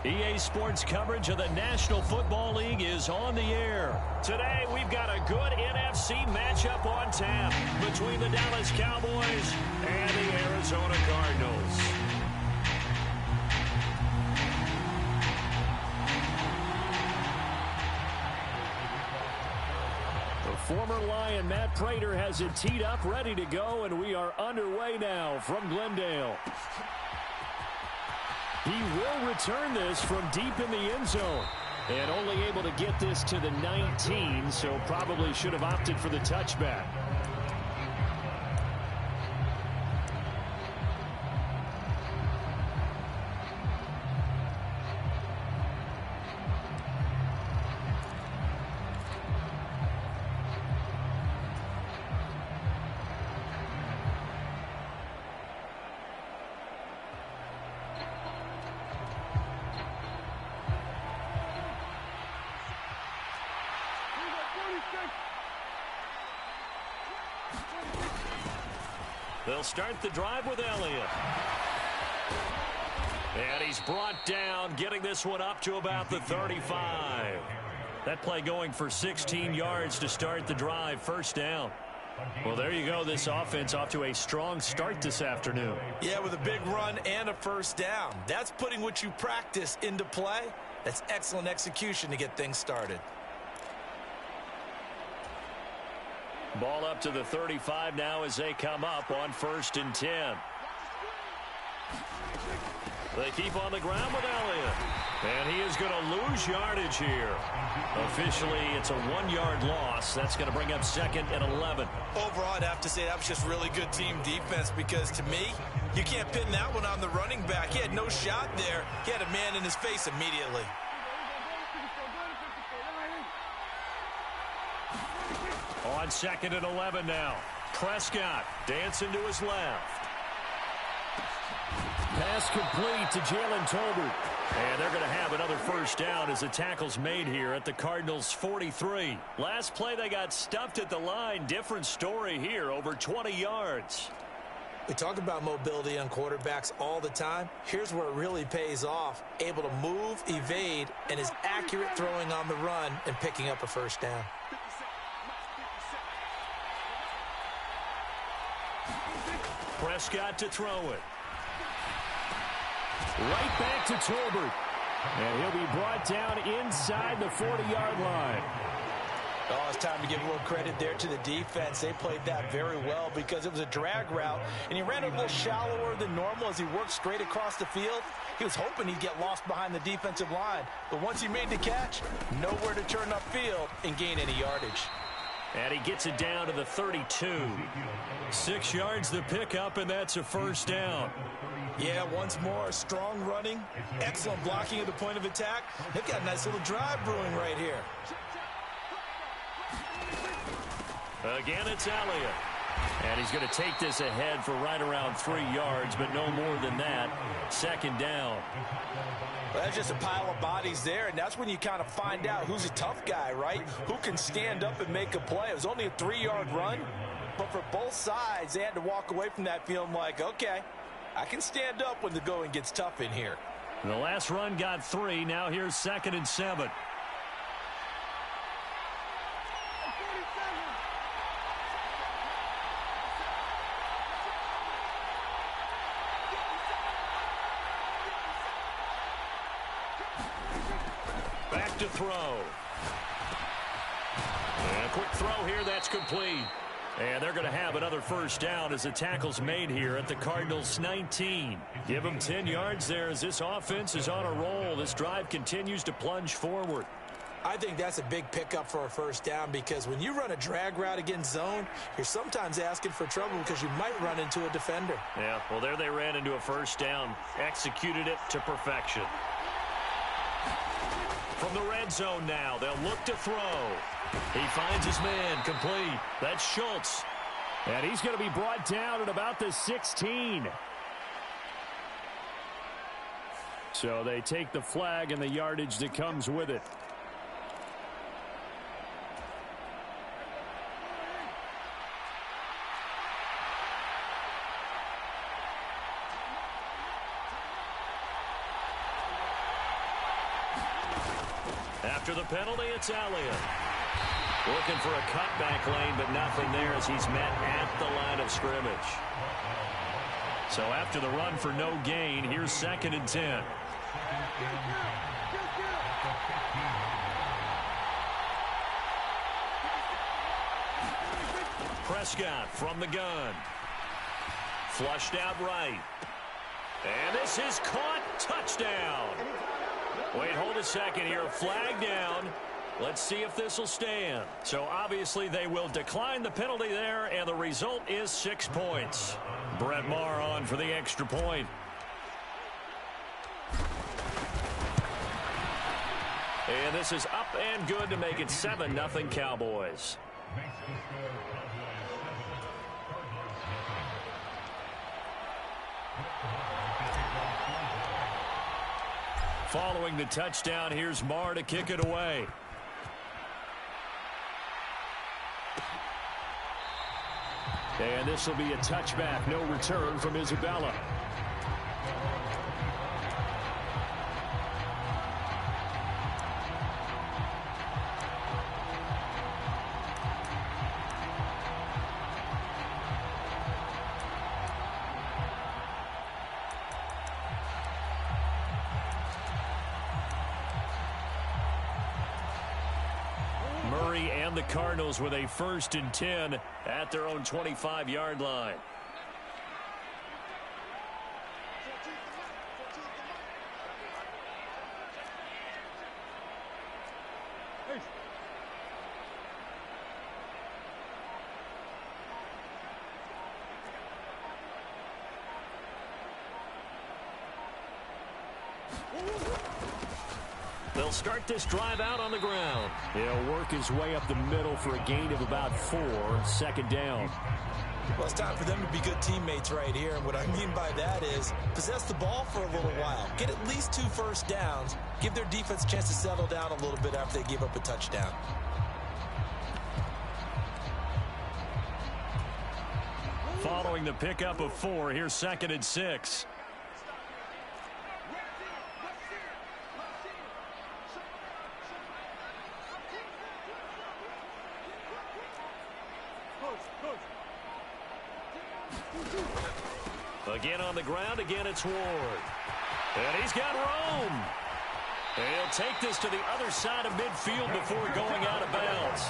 EA Sports coverage of the National Football League is on the air. Today, we've got a good NFC matchup on tap between the Dallas Cowboys and the Arizona Cardinals. The former Lion, Matt Prater, has it teed up, ready to go, and we are underway now from Glendale. He will return this from deep in the end zone. And only able to get this to the 19, so probably should have opted for the touchback. They'll start the drive with Elliott. And he's brought down, getting this one up to about the 35. That play going for 16 yards to start the drive, first down. Well, there you go. This offense off to a strong start this afternoon. Yeah, with a big run and a first down. That's putting what you practice into play. That's excellent execution to get things started. Ball up to the 35 now as they come up on 1st and 10. They keep on the ground with Elliott. And he is going to lose yardage here. Officially, it's a 1-yard loss. That's going to bring up 2nd and 11. Overall, I'd have to say that was just really good team defense because, to me, you can't pin that one on the running back. He had no shot there. He had a man in his face immediately. On 2nd and 11 now. Prescott dancing to his left. Pass complete to Jalen Tolbert. And they're going to have another first down as the tackle's made here at the Cardinals' 43. Last play they got stuffed at the line. Different story here, over 20 yards. We talk about mobility on quarterbacks all the time. Here's where it really pays off. Able to move, evade, and is accurate throwing on the run and picking up a first down. Prescott to throw it. Right back to Tolbert. And he'll be brought down inside the 40-yard line. Oh, it's time to give a little credit there to the defense. They played that very well because it was a drag route, and he ran a little shallower than normal as he worked straight across the field. He was hoping he'd get lost behind the defensive line. But once he made the catch, nowhere to turn upfield and gain any yardage. And he gets it down to the 32. 6 yards the pickup, and that's a first down. Yeah, once more, strong running, excellent blocking at the point of attack. They've got a nice little drive brewing right here. Again, it's Elliott. And he's going to take this ahead for right around 3 yards, but no more than that. 2nd down. Well, that's just a pile of bodies there, and that's when you kind of find out who's a tough guy, right? Who can stand up and make a play. It was only a 3-yard run, but for both sides, they had to walk away from that feeling like, okay, I can stand up when the going gets tough in here. The last run got 3. Now here's 2nd and 7. Back to throw. And a quick throw here, that's complete. And they're going to have another first down as the tackle's made here at the Cardinals' 19. Give them 10 yards there as this offense is on a roll. This drive continues to plunge forward. I think that's a big pickup for a first down because when you run a drag route against zone, you're sometimes asking for trouble because you might run into a defender. Yeah, well, there they ran into a first down. Executed it to perfection. From the red zone now, they'll look to throw. He finds his man, complete. That's Schultz. And he's going to be brought down at about the 16. So they take the flag and the yardage that comes with it. After the penalty, it's Elliott. Looking for a cutback lane, but nothing there as he's met at the line of scrimmage. So after the run for no gain, here's 2nd and 10. Prescott from the gun. Flushed out right. And this is caught. Touchdown. Wait, hold a second here. Flag down. Let's see if this will stand. So obviously they will decline the penalty there, and the result is 6 points. Brett Maher on for the extra point. And this is up and good to make it 7-0 Cowboys. Following the touchdown, here's Maher to kick it away. And this will be a touchback. No return from Isabella. Murray and the Cardinals with a 1st and 10 at their own 25-yard line. They'll start this drive out on the ground. He'll work his way up the middle for a gain of about 4. 2nd down. Well, it's time for them to be good teammates right here. And what I mean by that is possess the ball for a little while. Get at least 2 first downs. Give their defense a chance to settle down a little bit after they give up a touchdown. Following the pickup of 4, here's 2nd and 6. Again on the ground, again it's Ward. And he's got room. And he'll take this to the other side of midfield before going out of bounds.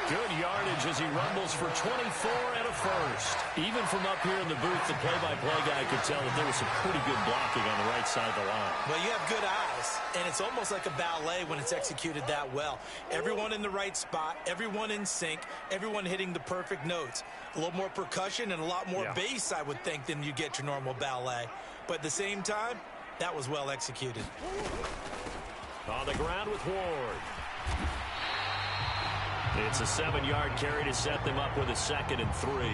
Good yardage as he rumbles for 24 and a 1st. Even from up here in the booth, the play-by-play guy could tell that there was some pretty good blocking on the right side of the line. Well, you have good eyes, and it's almost like a ballet when it's executed that well. Everyone in the right spot, everyone in sync, everyone hitting the perfect notes. A little more percussion and a lot more bass, I would think, than you get your normal ballet. But at the same time, that was well executed. On the ground with Ward. It's a 7-yard carry to set them up with a 2nd and 3.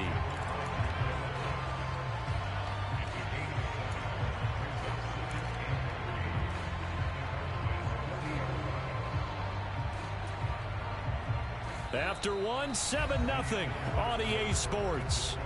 After 1, 7-0 on EA Sports.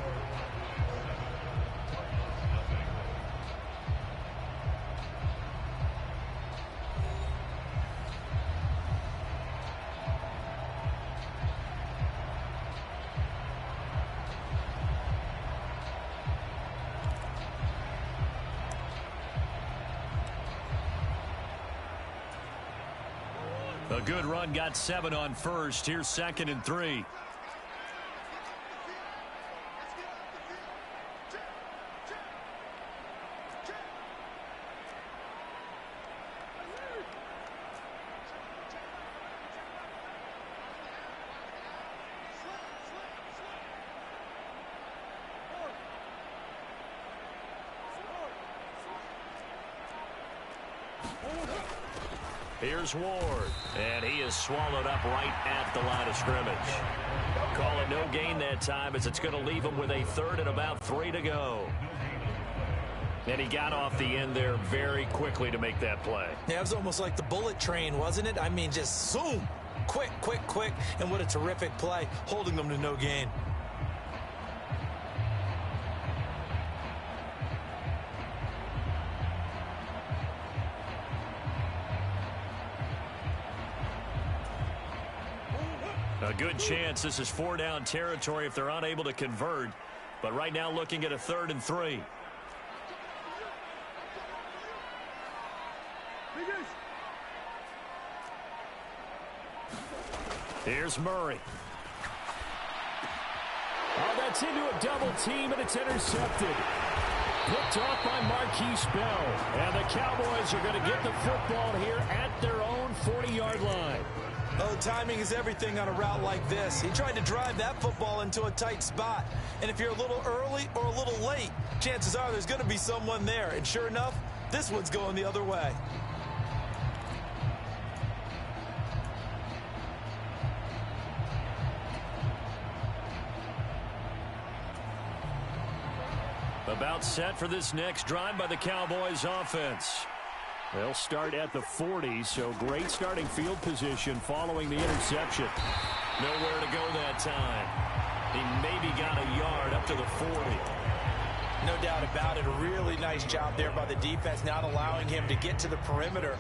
A good run, got 7 on 1st. Here's 2nd and 3. Here's Ward, and he is swallowed up right at the line of scrimmage. Call it no gain that time as it's going to leave him with a 3rd and about 3 to go. And he got off the end there very quickly to make that play. Yeah, it was almost like the bullet train, wasn't it? I mean, just zoom, quick, quick, quick, and what a terrific play, holding them to no gain. A good chance this is 4-down territory if they're unable to convert. But right now looking at a 3rd and 3. Here's Murray. Oh, that's into a double team, and it's intercepted. Picked off by Marquise Bell. And the Cowboys are going to get the football here at their own 40-yard line. Oh, timing is everything on a route like this. He tried to drive that football into a tight spot. And if you're a little early or a little late, chances are there's going to be someone there. And sure enough, this one's going the other way. About set for this next drive by the Cowboys offense. They'll start at the 40, so great starting field position following the interception. Nowhere to go that time. He maybe got a yard up to the 40. No doubt about it. A really nice job there by the defense, not allowing him to get to the perimeter.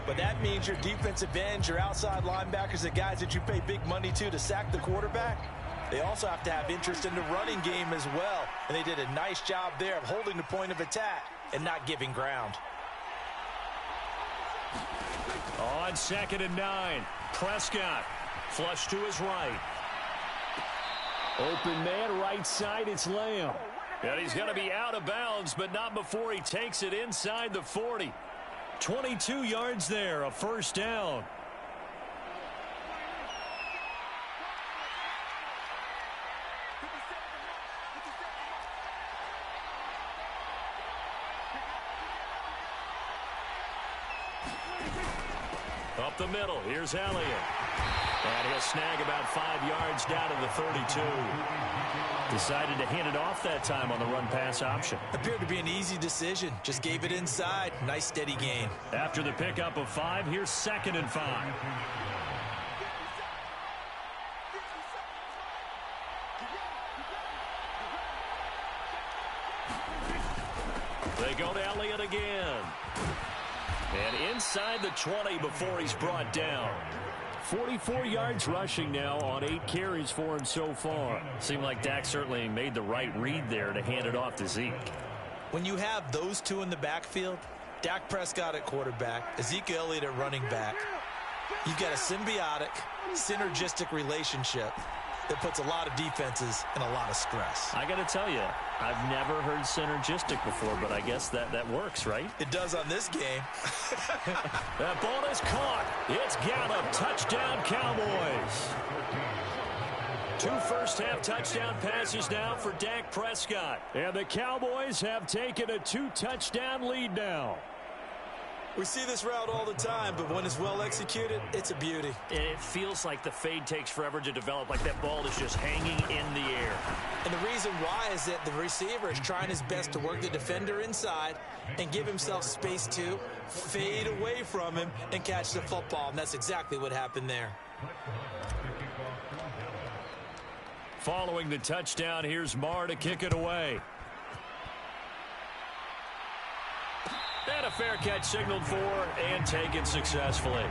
But that means your defensive ends, your outside linebackers, the guys that you pay big money to sack the quarterback, they also have to have interest in the running game as well. And they did a nice job there of holding the point of attack and not giving ground. On 2nd and 9, Prescott flush to his right. Open man, right side, it's Lamb. And he's going to be out of bounds, but not before he takes it inside the 40. 22 yards there, a 1st down. Up the middle, here's Elliott. And he'll snag about 5 yards down to the 32. Decided to hand it off that time on the run-pass option. Appeared to be an easy decision. Just gave it inside. Nice steady gain. After the pickup of 5, here's 2nd and 5. They go to Elliott again. And inside the 20 before he's brought down. 44 yards rushing now on 8 carries for him so far. Seemed like Dak certainly made the right read there to hand it off to Zeke. When you have those two in the backfield, Dak Prescott at quarterback, Ezekiel Elliott at running back, you've got a symbiotic, synergistic relationship that puts a lot of defenses in a lot of stress. I got to tell you, I've never heard synergistic before, but I guess that works, right? It does on this game. That ball is caught. It's Gallup. Touchdown, Cowboys. 2 first-half touchdown passes now for Dak Prescott. And the Cowboys have taken a 2-touchdown lead now. We see this route all the time, but when it's well executed, it's a beauty. It feels like the fade takes forever to develop, like that ball is just hanging in the air. And the reason why is that the receiver is trying his best to work the defender inside and give himself space to fade away from him and catch the football, and that's exactly what happened there. Following the touchdown, here's Marr to kick it away. And a fair catch signaled for and taken successfully.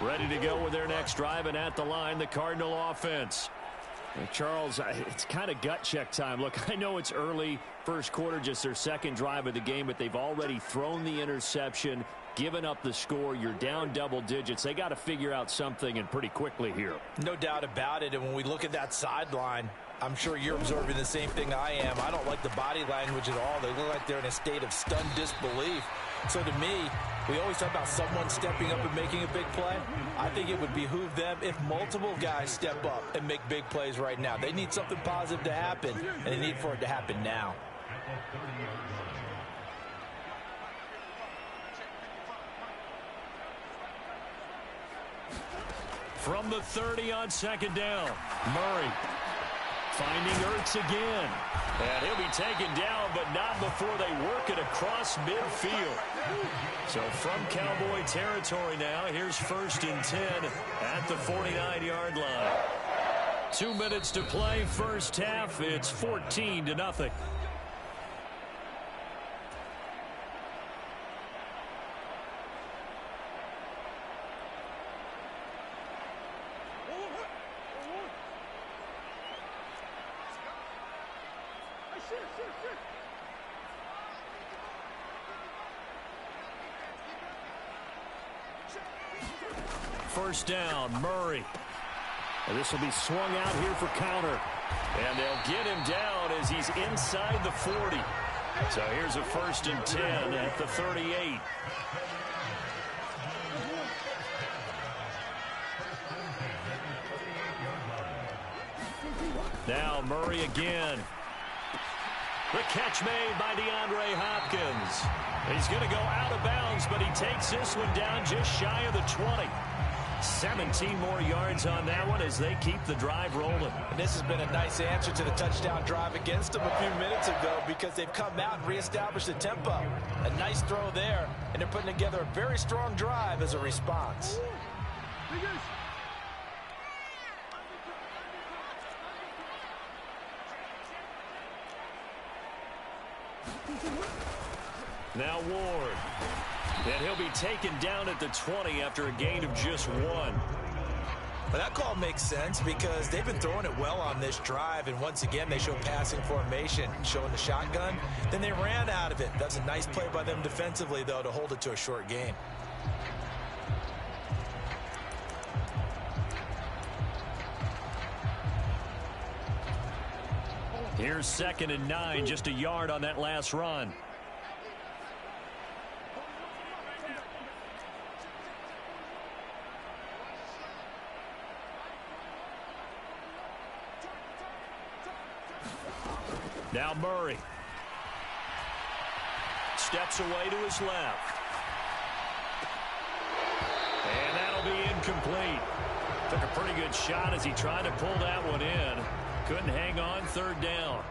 Ready to go with their next drive, and at the line, the Cardinal offense. Charles, it's kind of gut check time. Look, I know it's early, first quarter, just their second drive of the game, but they've already thrown the interception, given up the score. You're down double digits. They got to figure out something, and pretty quickly here. No doubt about it, and when we look at that sideline, I'm sure you're observing the same thing I am. I don't like the body language at all. They look like they're in a state of stunned disbelief. So to me, we always talk about someone stepping up and making a big play. I think it would behoove them if multiple guys step up and make big plays right now. They need something positive to happen, and they need for it to happen now. From the 30 on 2nd down, Murray. Finding Ertz again. And he'll be taken down, but not before they work it across midfield. So from Cowboy territory now, here's 1st and 10 at the 49-yard line. 2 minutes to play, first half. It's 14-0. First down, Murray. And this will be swung out here for counter. And they'll get him down as he's inside the 40. So here's a 1st and 10 at the 38. Now Murray again. The catch made by DeAndre Hopkins. He's going to go out of bounds, but he takes this one down just shy of the 20. 17 more yards on that one as they keep the drive rolling. And this has been a nice answer to the touchdown drive against them a few minutes ago because they've come out and reestablished the tempo. A nice throw there, and they're putting together a very strong drive as a response. Now Ward. And he'll be taken down at the 20 after a gain of just 1. Well, that call makes sense because they've been throwing it well on this drive, and once again they show passing formation, showing the shotgun. Then they ran out of it. That's a nice play by them defensively, though, to hold it to a short gain. Here's 2nd and 9, just a yard on that last run. Now Murray. Steps away to his left. And that'll be incomplete. Took a pretty good shot as he tried to pull that one in. Couldn't hang on, 3rd down.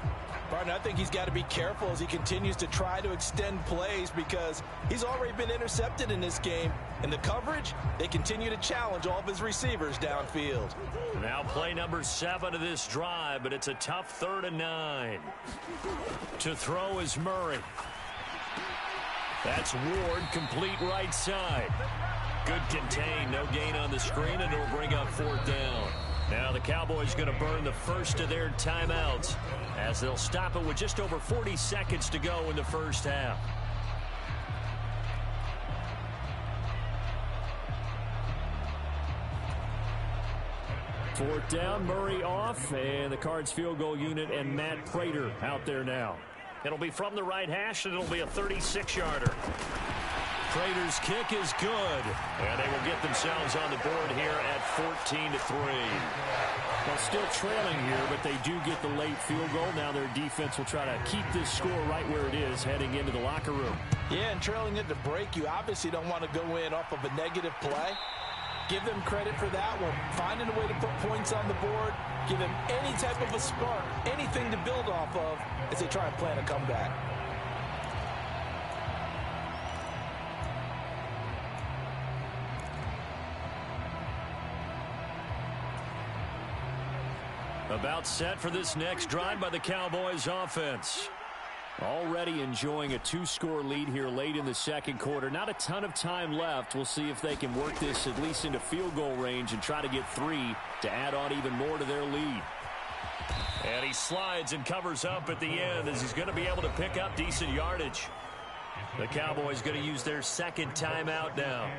Partner, I think he's got to be careful as he continues to try to extend plays because he's already been intercepted in this game. And the coverage, they continue to challenge all of his receivers downfield. Now play number 7 of this drive, but it's a tough 3rd and 9. To throw is Murray. That's Ward, complete right side. Good contain, no gain on the screen, and it'll bring up 4th down. Now the Cowboys going to burn the first of their timeouts as they'll stop it with just over 40 seconds to go in the first half. Fourth down, Murray off, and the Cards field goal unit and Matt Prater out there now. It'll be from the right hash, and it'll be a 36-yarder. Prater's kick is good, and they will get themselves on the board here at 14-3. Well, still trailing here, but they do get the late field goal. Now their defense will try to keep this score right where it is heading into the locker room. Yeah, and trailing at the break, you obviously don't want to go in off of a negative play. Give them credit for that one. Finding a way to put points on the board, give them any type of a spark, anything to build off of as they try and plan a comeback. About set for this next drive by the Cowboys offense. Already enjoying a 2-score lead here late in the second quarter. Not a ton of time left. We'll see if they can work this at least into field goal range and try to get 3 to add on even more to their lead. And he slides and covers up at the end as he's going to be able to pick up decent yardage. The Cowboys going to use their second timeout now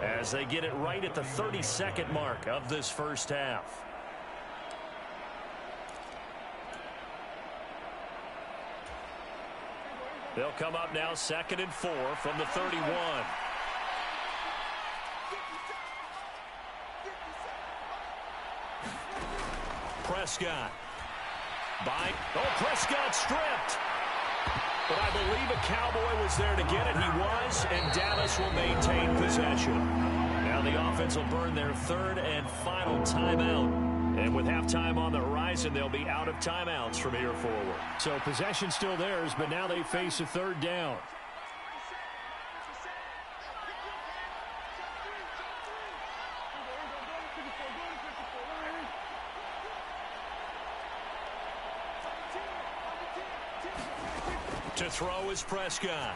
as they get it right at the 30-second mark of this first half. They'll come up now 2nd and 4 from the 31. Prescott. Prescott stripped. But I believe a Cowboy was there to get it. He was, and Dallas will maintain possession. Now the offense will burn their 3rd and final timeout And with halftime on the horizon, they'll be out of timeouts from here forward. So possession still theirs, but now they face a third down. To throw is Prescott.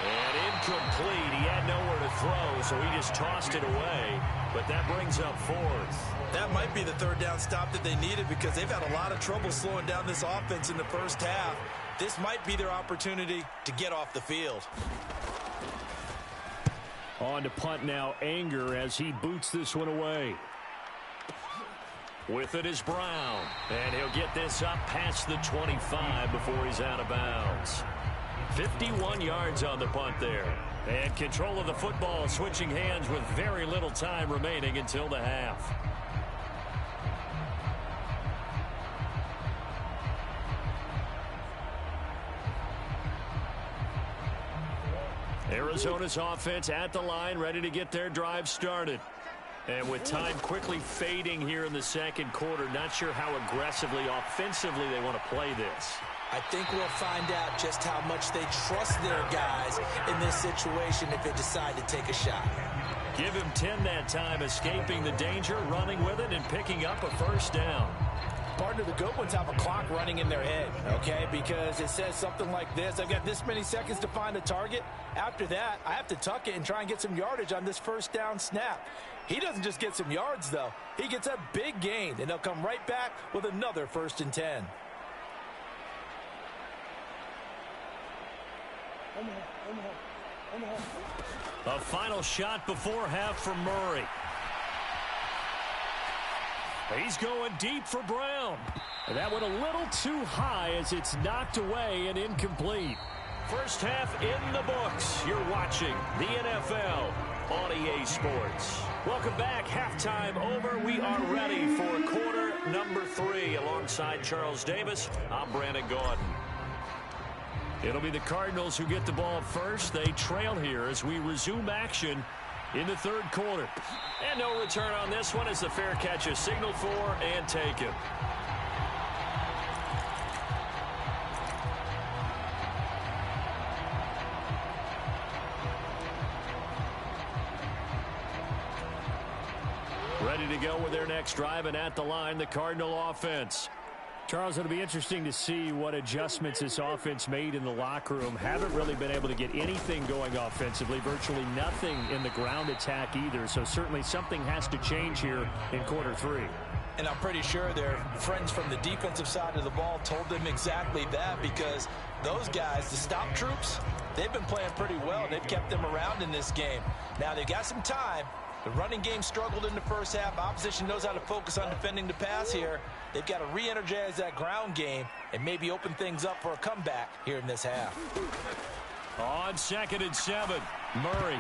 And incomplete. He had nowhere to throw, so he just tossed it away. But that brings up fourth. That might be the third down stop that they needed because they've had a lot of trouble slowing down this offense in the first half. This might be their opportunity to get off the field. On to punt now, Anger, as he boots this one away. With it is Brown. And he'll get this up past the 25 before he's out of bounds. 51 yards on the punt there. And control of the football switching hands with very little time remaining until the half. Arizona's offense at the line, ready to get their drive started. And with time quickly fading here in the second quarter, not sure how aggressively, offensively they want to play this. I think we'll find out just how much they trust their guys in this situation if they decide to take a shot. Give him 10 that time, escaping the danger, running with it, and picking up a first down. Partner, the good ones have a clock running in their head, okay? Because it says something like this. I've got this many seconds to find a target. After that, I have to tuck it and try and get some yardage on this first down snap. He doesn't just get some yards, though. He gets a big gain, and they'll come right back with another 1st and 10. A final shot before half for Murray. He's going deep for Brown. And that went a little too high as it's knocked away and incomplete. First half in the books. You're watching the NFL on EA Sports. Welcome back. Halftime over. We are ready for quarter number 3. Alongside Charles Davis, I'm Brandon Gaudin. It'll be the Cardinals who get the ball first. They trail here as we resume action in the third quarter. And no return on this one as the fair catch is signaled for and taken. Ready to go with their next drive, and at the line, the Cardinal offense. Charles, it'll be interesting to see what adjustments this offense made in the locker room. Haven't really been able to get anything going offensively, virtually nothing in the ground attack either. So certainly something has to change here in quarter 3. And I'm pretty sure their friends from the defensive side of the ball told them exactly that, because those guys, the stop troops, they've been playing pretty well. They've kept them around in this game. Now they've got some time. The running game struggled in the first half. Opposition knows how to focus on defending the pass here. They've got to re-energize that ground game and maybe open things up for a comeback here in this half. On 2nd and 7, Murray.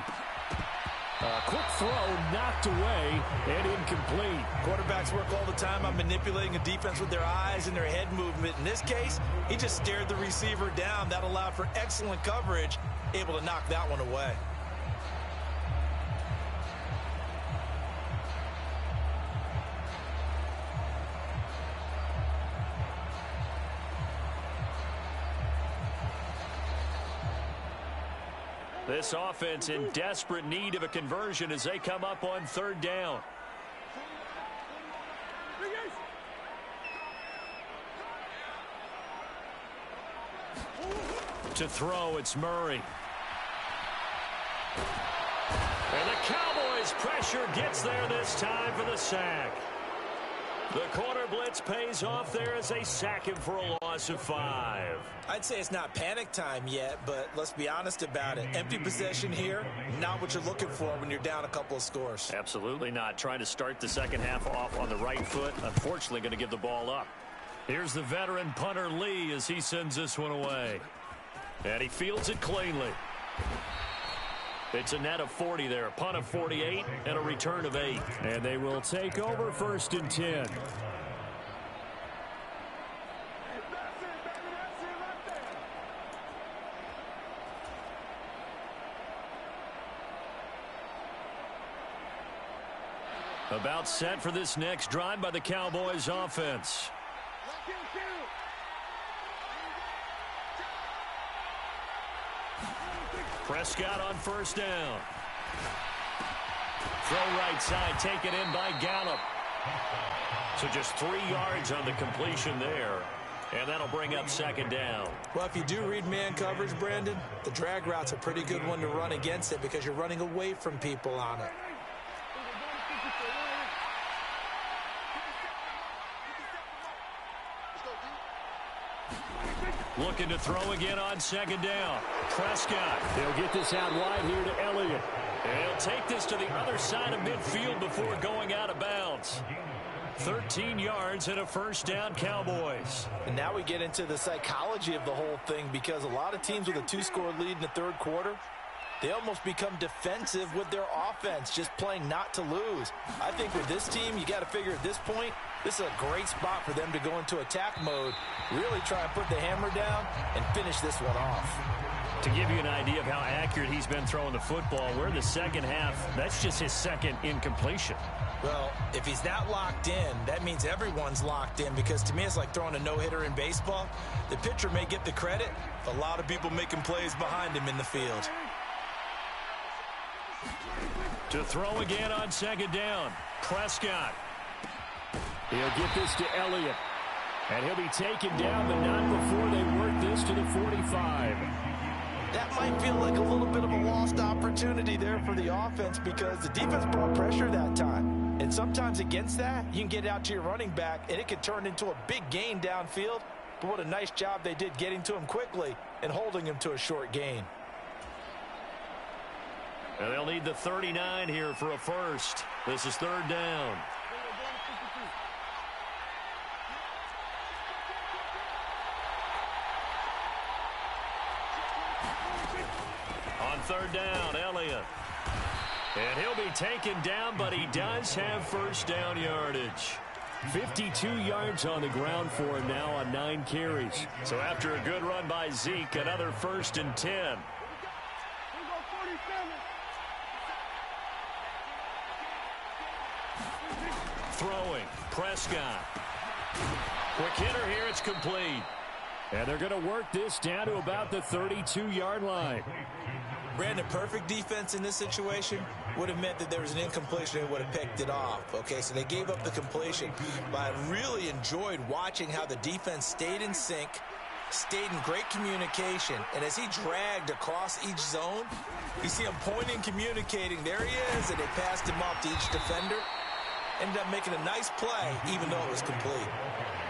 Quick throw knocked away and incomplete. Quarterbacks work all the time on manipulating a defense with their eyes and their head movement. In this case, he just stared the receiver down. That allowed for excellent coverage, able to knock that one away. This offense in desperate need of a conversion as they come up on 3rd down. To throw, it's Murray. And the Cowboys' pressure gets there this time for the sack. The corner blitz pays off there as they sack him for a loss of 5. I'd say it's not panic time yet, but let's be honest about it. Empty possession here, not what you're looking for when you're down a couple of scores. Absolutely not. Trying to start the second half off on the right foot. Unfortunately, going to give the ball up. Here's the veteran punter Lee as he sends this one away. And he fields it cleanly. It's a net of 40 there, a punt of 48, and a return of 8. And they will take over 1st and 10. About set for this next drive by the Cowboys offense. Prescott on first down. Throw right side, taken in by Gallup. So just 3 yards on the completion there. And that'll bring up second down. Well, if you do read man coverage, Brandon, the drag route's a pretty good one to run against it because you're running away from people on it. Looking to throw again on second down. Prescott. They'll get this out wide here to Elliott. And he'll take this to the other side of midfield before going out of bounds. 13 yards and a first down, Cowboys. And now we get into the psychology of the whole thing because a lot of teams with a 2-score lead in the third quarter, they almost become defensive with their offense, just playing not to lose. I think with this team, you got to figure at this point, this is a great spot for them to go into attack mode, really try and put the hammer down and finish this one off. To give you an idea of how accurate he's been throwing the football, we're in the second half. That's just his second incompletion. Well, if he's not locked in, that means everyone's locked in because to me it's like throwing a no-hitter in baseball. The pitcher may get the credit, but a lot of people making plays behind him in the field. To throw again on second down, Prescott. He'll get this to Elliott. And he'll be taken down, but not before they work this to the 45. That might feel like a little bit of a lost opportunity there for the offense because the defense brought pressure that time. And sometimes against that, you can get out to your running back, and it could turn into a big gain downfield. But what a nice job they did getting to him quickly and holding him to a short gain. And they'll need the 39 here for a first. This is third down. On third down, Elliott. And he'll be taken down, but he does have first down yardage. 52 yards on the ground for him now on 9 carries. So after a good run by Zeke, another first and 10. Throwing, Prescott. Quick hitter here, it's complete. And they're going to work this down to about the 32-yard line. Brandon, perfect defense in this situation would have meant that there was an incompletion and would have picked it off. Okay, so they gave up the completion. But I really enjoyed watching how the defense stayed in sync, stayed in great communication. And as he dragged across each zone, you see him pointing, communicating. There he is, and they passed him off to each defender. Ended up making a nice play, even though it was complete.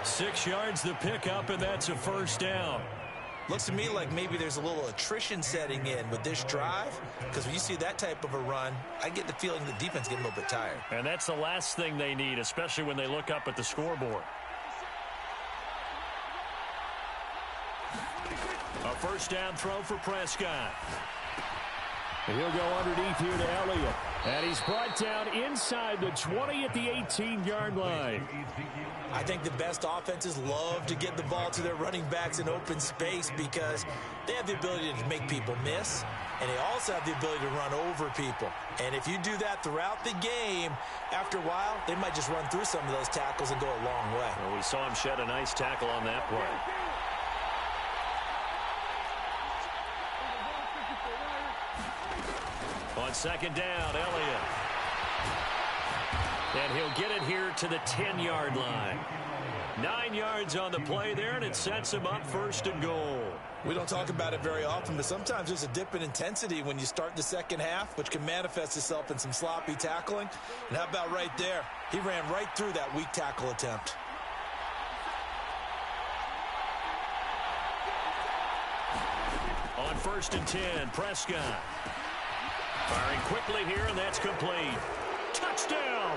6 yards the pickup, and that's a first down. Looks to me like maybe there's a little attrition setting in with this drive, because when you see that type of a run, I get the feeling the defense getting a little bit tired. And that's the last thing they need, especially when they look up at the scoreboard. A first down throw for Prescott. And he'll go underneath here to Elliott. And he's brought down inside the 20 at the 18-yard line. I think the best offenses love to get the ball to their running backs in open space because they have the ability to make people miss, and they also have the ability to run over people. And if you do that throughout the game, after a while, they might just run through some of those tackles and go a long way. Well, we saw him shed a nice tackle on that play. On second down, Elliott. And he'll get it here to the 10-yard line. 9 yards on the play there, and it sets him up first and goal. We don't talk about it very often, but sometimes there's a dip in intensity when you start the second half, which can manifest itself in some sloppy tackling. And how about right there? He ran right through that weak tackle attempt. On first and 10, Prescott. Firing quickly here, and that's complete. Touchdown!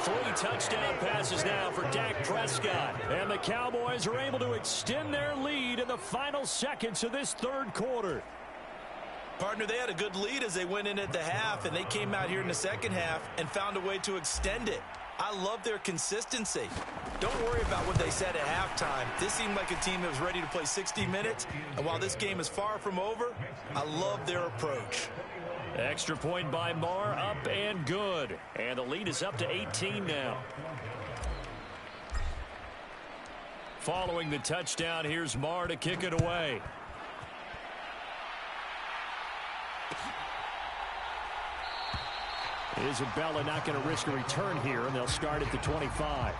3 touchdown passes now for Dak Prescott. And the Cowboys are able to extend their lead in the final seconds of this third quarter. Partner, they had a good lead as they went in at the half, and they came out here in the second half and found a way to extend it. I love their consistency. Don't worry about what they said at halftime. This seemed like a team that was ready to play 60 minutes, and while this game is far from over, I love their approach. Extra point by Marr, up and good. And the lead is up to 18 now. Following the touchdown, here's Marr to kick it away. Isabella not going to risk a return here, and they'll start at the 25.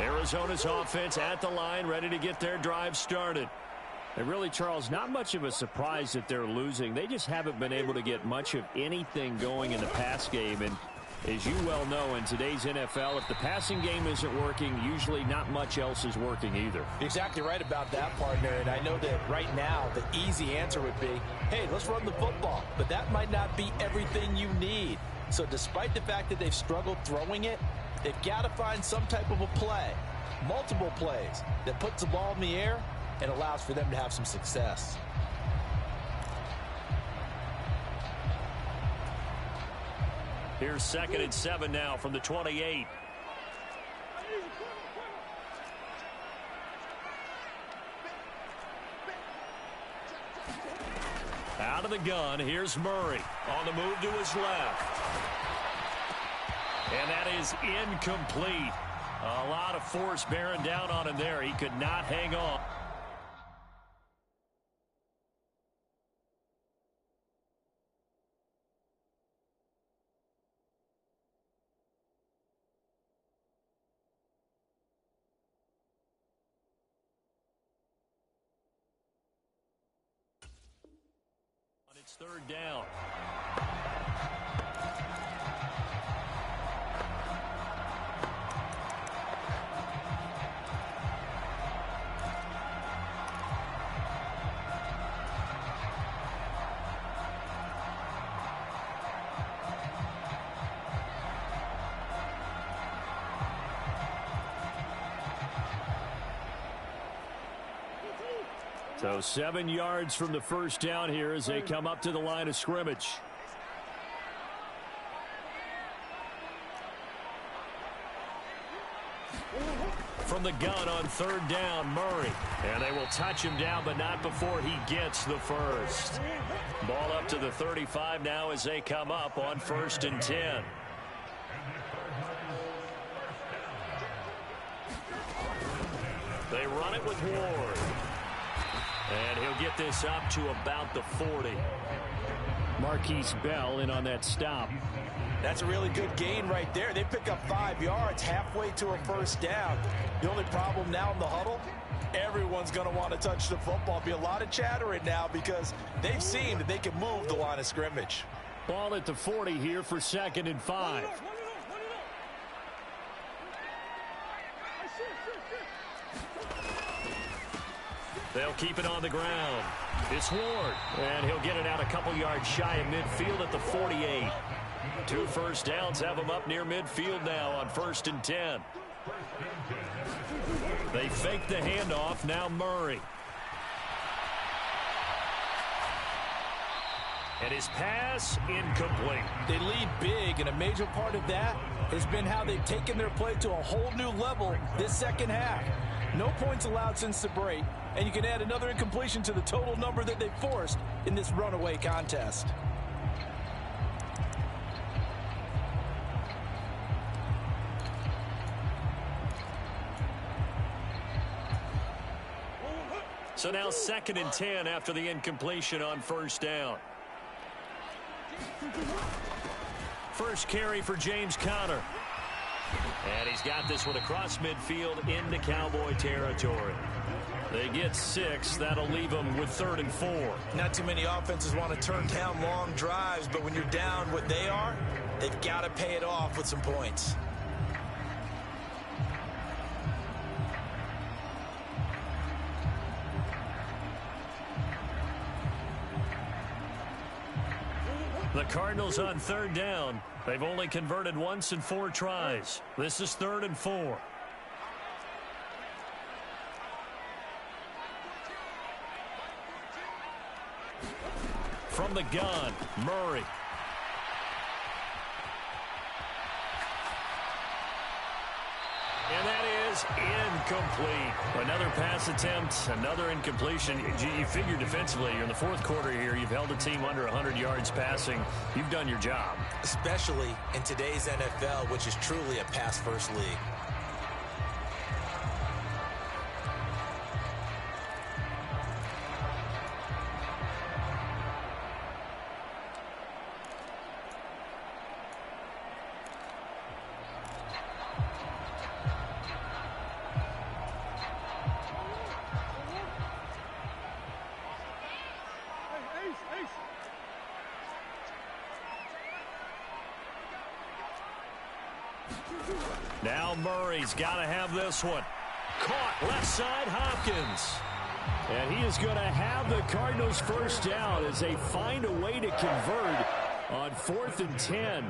Arizona's offense at the line, ready to get their drive started. And really, Charles, not much of a surprise that they're losing. They just haven't been able to get much of anything going in the pass game. And as you well know, in today's NFL, if the passing game isn't working, usually not much else is working either. You're exactly right about that, partner. And I know that right now the easy answer would be, hey, let's run the football. But that might not be everything you need. So despite the fact that they've struggled throwing it, they've got to find some type of a play, multiple plays, that puts the ball in the air and allows for them to have some success. Here's 2nd and 7 now from the 28. Out of the gun, here's Murray on the move to his left. And that is incomplete. A lot of force bearing down on him there. He could not hang on. It's 3rd down. So 7 yards from the first down here as they come up to the line of scrimmage. From the gun on 3rd down, Murray. And they will touch him down, but not before he gets the first. Ball up to the 35 now as they come up on 1st and 10. They run it with Ward. And he'll get this up to about the 40. Marquise Bell in on that stop. That's a really good gain right there. They pick up 5 yards halfway to a first down. The only problem now in the huddle, everyone's going to want to touch the football. Be a lot of chattering now because they've seen that they can move the line of scrimmage. Ball at the 40 here for 2nd and 5. They'll keep it on the ground. It's Ward. And he'll get it out a couple yards shy of midfield at the 48. 2 first downs have him up near midfield now on 1st and 10. They fake the handoff. Now Murray. And his pass incomplete. They lead big, and a major part of that has been how they've taken their play to a whole new level this second half. No points allowed since the break, and you can add another incompletion to the total number that they forced in this runaway contest. So now 2nd and 10 after the incompletion on 1st down. First carry for James Conner. And he's got this one across midfield into Cowboy territory. They get 6. That'll leave them with 3rd and 4. Not too many offenses want to turn down long drives, but when you're down what they are, they've got to pay it off with some points. The Cardinals on 3rd down. They've only converted once in 4 tries. This is 3rd and 4. From the gun, Murray. is incomplete. Another pass attempt, another incompletion. You figure defensively, you're in the fourth quarter here. You've held a team under 100 yards passing. You've done your job. Especially in today's NFL, which is truly a pass-first league. Now Murray's got to have this one. Caught left side, Hopkins. And he is going to have the Cardinals first down as they find a way to convert on 4th and 10.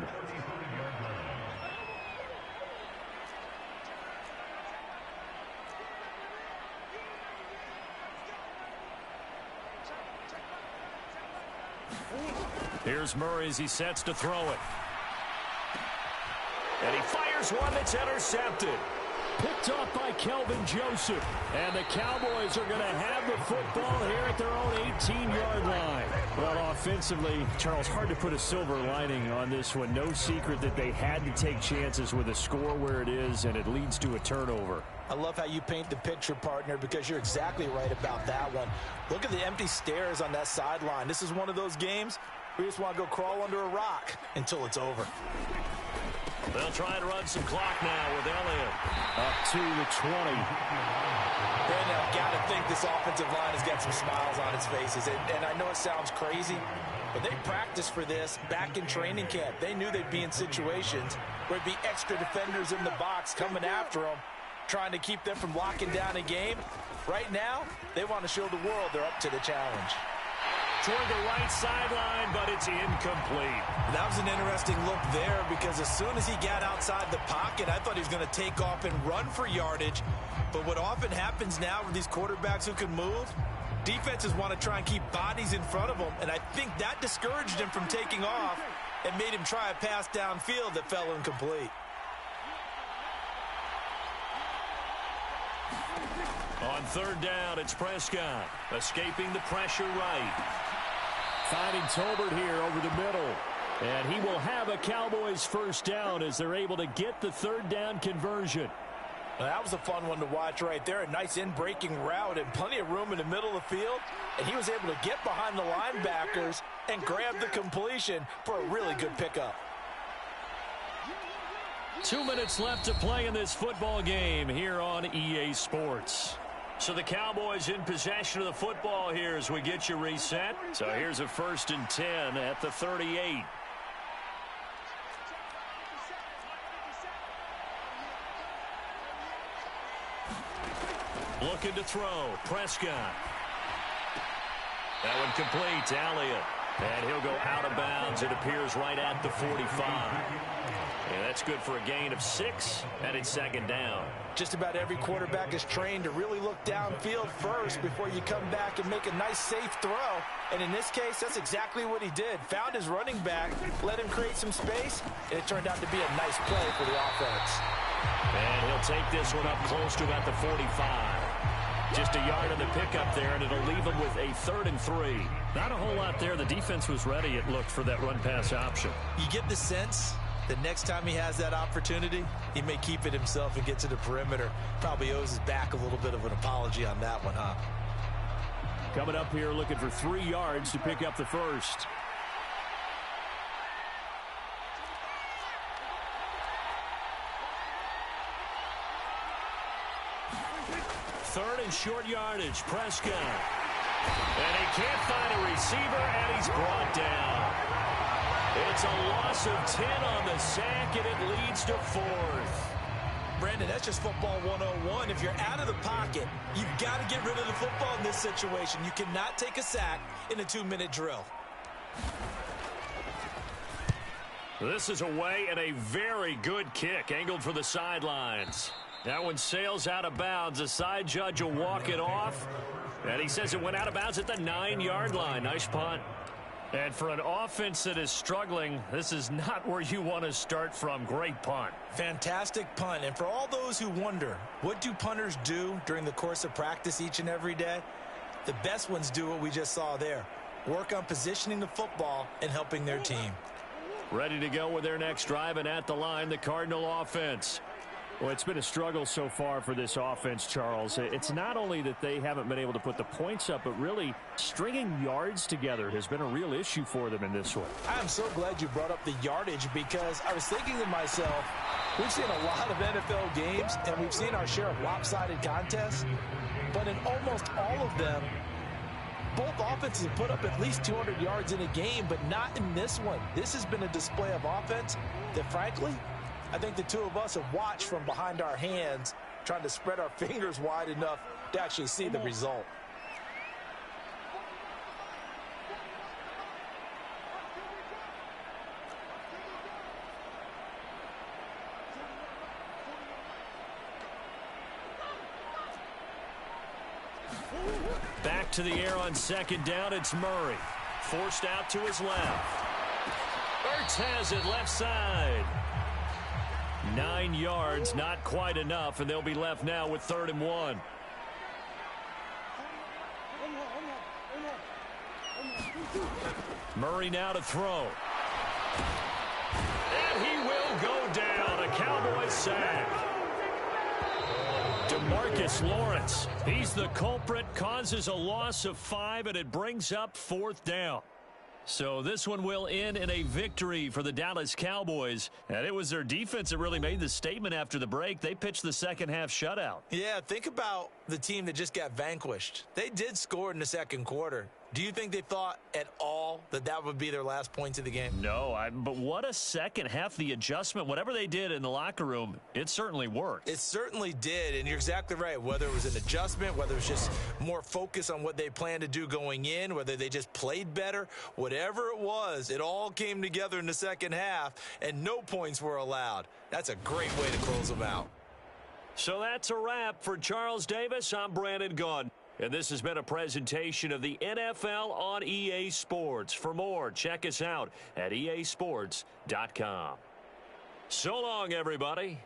Here's Murray as he sets to throw it. And he fires one that's intercepted. Picked off by Kelvin Joseph. And the Cowboys are going to have the football here at their own 18-yard line. Well, offensively, Charles, hard to put a silver lining on this one. No secret that they had to take chances with a score where it is, and it leads to a turnover. I love how you paint the picture, partner, because you're exactly right about that one. Look at the empty stares on that sideline. This is one of those games where you just want to go crawl under a rock until it's over. They'll try and run some clock now with Elliott. Up to the 20. Brandon, I've got to think this offensive line has got some smiles on its faces. And I know it sounds crazy, but they practiced for this back in training camp. They knew they'd be in situations where it'd be extra defenders in the box coming after them, trying to keep them from locking down a game. Right now, they want to show the world they're up to the challenge. Toward the right sideline, but it's incomplete. That was an interesting look there because as soon as he got outside the pocket, I thought he was going to take off and run for yardage. But what often happens now with these quarterbacks who can move, defenses want to try and keep bodies in front of them, and I think that discouraged him from taking off and made him try a pass downfield that fell incomplete. On 3rd down, it's Prescott, escaping the pressure right. Finding Tolbert here over the middle. And he will have a Cowboys first down as they're able to get the 3rd down conversion. Well, that was a fun one to watch right there. A nice in-breaking route and plenty of room in the middle of the field. And he was able to get behind the linebackers and grab the completion for a really good pickup. 2 minutes left to play in this football game here on EA Sports. So the Cowboys in possession of the football here as we get you reset. So here's a 1st and 10 at the 38. Looking to throw. Prescott. That one complete to Elliott. And he'll go out of bounds. It appears right at the 45. And that's good for a gain of 6, and it's 2nd down. Just about every quarterback is trained to really look downfield first before you come back and make a nice, safe throw. And in this case, that's exactly what he did. Found his running back, let him create some space, and it turned out to be a nice play for the offense. And he'll take this one up close to about the 45. Just a yard on the pickup there, and it'll leave him with a 3rd and 3. Not a whole lot there. The defense was ready, it looked, for that run-pass option. You get the sense the next time he has that opportunity, he may keep it himself and get to the perimeter. Probably owes his back a little bit of an apology on that one, huh? Coming up here looking for 3 yards to pick up the first. Third and short yardage, Prescott. And he can't find a receiver, and he's brought down. It's a loss of 10 on the sack, and it leads to 4th. Brandon, that's just football 101. If you're out of the pocket, you've got to get rid of the football in this situation. You cannot take a sack in a 2-minute drill. This is away and a very good kick, angled for the sidelines. That one sails out of bounds. The side judge will walk it off. And he says it went out of bounds at the 9-yard line. Nice punt. And for an offense that is struggling, this is not where you want to start from. Great punt. Fantastic punt. And for all those who wonder, what do punters do during the course of practice each and every day? The best ones do what we just saw there. Work on positioning the football and helping their team. Ready to go with their next drive, and at the line, the Cardinal offense. Well, it's been a struggle so far for this offense, Charles. It's not only that they haven't been able to put the points up, but really stringing yards together has been a real issue for them in this one. I'm so glad you brought up the yardage, because I was thinking to myself, we've seen a lot of NFL games, and we've seen our share of lopsided contests, but in almost all of them, both offenses have put up at least 200 yards in a game, but not in this one. This has been a display of offense that, frankly, I think the two of us have watched from behind our hands, trying to spread our fingers wide enough to actually see the result. Back to the air on second down. It's Murray. Forced out to his left. Ertz has it left side. 9 yards, not quite enough, and they'll be left now with 3rd and 1. Murray now to throw. And he will go down. A Cowboy sack. DeMarcus Lawrence, he's the culprit, causes a loss of 5, and it brings up 4th down. So this one will end in a victory for the Dallas Cowboys. And it was their defense that really made the statement after the break. They pitched the second half shutout. Yeah, think about the team that just got vanquished. They did score in the second quarter. Do you think they thought at all that that would be their last points of the game? No, but what a second half. The adjustment, whatever they did in the locker room, it certainly worked. It certainly did, and you're exactly right. Whether it was an adjustment, whether it was just more focus on what they planned to do going in, whether they just played better, whatever it was, it all came together in the second half, and no points were allowed. That's a great way to close them out. So that's a wrap for Charles Davis. I'm Brandon Gaudin. And this has been a presentation of the NFL on EA Sports. For more, check us out at easports.com. So long, everybody.